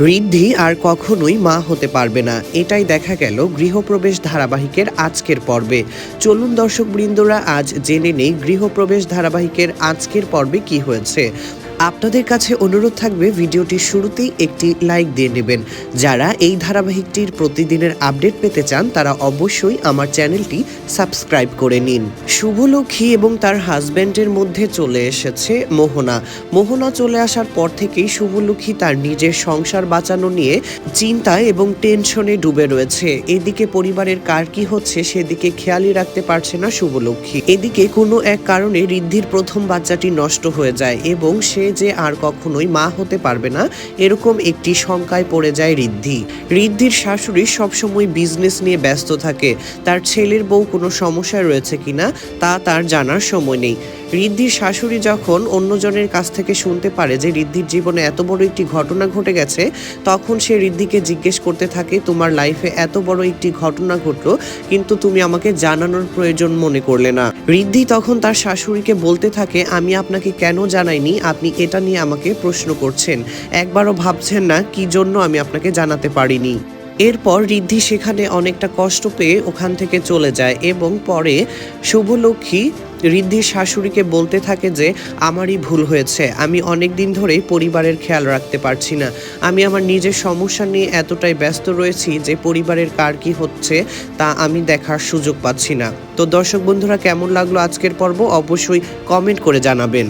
ঋদ্ধি আর কখনোই মা হতে পারবে না, এটাই দেখা গেল গৃহপ্রবেশ ধারাবাহিকের আজকের পর্বে। চলুন দর্শকবৃন্দরা আজ জেনে নেই গৃহপ্রবেশ ধারাবাহিকের আজকের পর্বে কি হয়েছে। আপনাদের কাছে অনুরোধ থাকবে ভিডিওটির শুরুতেই একটি লাইক দিয়ে নেবেন। যারা এই ধারাবাহিকটির প্রতিদিনের আপডেট পেতে চান তারা অবশ্যই আমার চ্যানেলটি সাবস্ক্রাইব করে নিন। শুভলক্ষ্মী এবং তার হাজব্যান্ডের মধ্যে চলে এসেছে মোহনা। মোহনা চলে আসার পর থেকেই শুভলক্ষ্মী তার নিজের সংসার বাঁচানো নিয়ে চিন্তায় এবং টেনশনে ডুবে রয়েছে। এদিকে পরিবারের কার কি হচ্ছে সেদিকে খেয়ালই রাখতে পারছে না শুভলক্ষ্মী। এদিকে কোনো এক কারণে ঋদ্ধির প্রথম বাচ্চাটি নষ্ট হয়ে যায় এবং সে যে আর কখনোই মা হতে পারবে না এরকম একটি শঙ্কায় পড়ে যায় ঋদ্ধি। ঋদ্ধির শাশুড়ি সবসময় বিজনেস নিয়ে ব্যস্ত থাকে, তার ছেলের বউ কোনো সমস্যায় রয়েছে কিনা তা তার জানার সময় নেই। ঋদ্ধির শাশুড়ি যখন অন্যজনের কাছ থেকে শুনতে পারে যে ঋদ্ধির জীবনে এত বড় একটি ঘটনা ঘটে গেছে, তখন সে ঋদ্ধিকে জিজ্ঞেস করতে থাকে, তোমার লাইফে এত বড় একটি ঘটনা ঘটলো কিন্তু তুমি আমাকে জানানোর প্রয়োজন মনে করলে না। ঋদ্ধি তখন তার শাশুড়িকে বলতে থাকে, আমি আপনাকে কেন জানাইনি, আপনি এটা নিয়ে আমাকে প্রশ্ন করছেন, একবারও ভাবছেন না কি জন্য আমি আপনাকে জানাতে পারিনি। এরপর ঋদ্ধি সেখানে অনেকটা কষ্ট পেয়ে ওখান থেকে চলে যায় এবং পরে শুভলক্ষ্মী ঋদ্ধির শাশুড়িকে বলতে থাকে যে আমারই ভুল হয়েছে, আমি অনেক দিন ধরেই পরিবারের খেয়াল রাখতে পারছি না, আমি আমার নিজের সমস্যা নিয়ে এতটাই ব্যস্ত রয়েছি যে পরিবারের কার কি হচ্ছে তা আমি দেখার সুযোগ পাচ্ছি না। তো দর্শক বন্ধুরা, কেমন লাগলো আজকের পর্ব অবশ্যই কমেন্ট করে জানাবেন।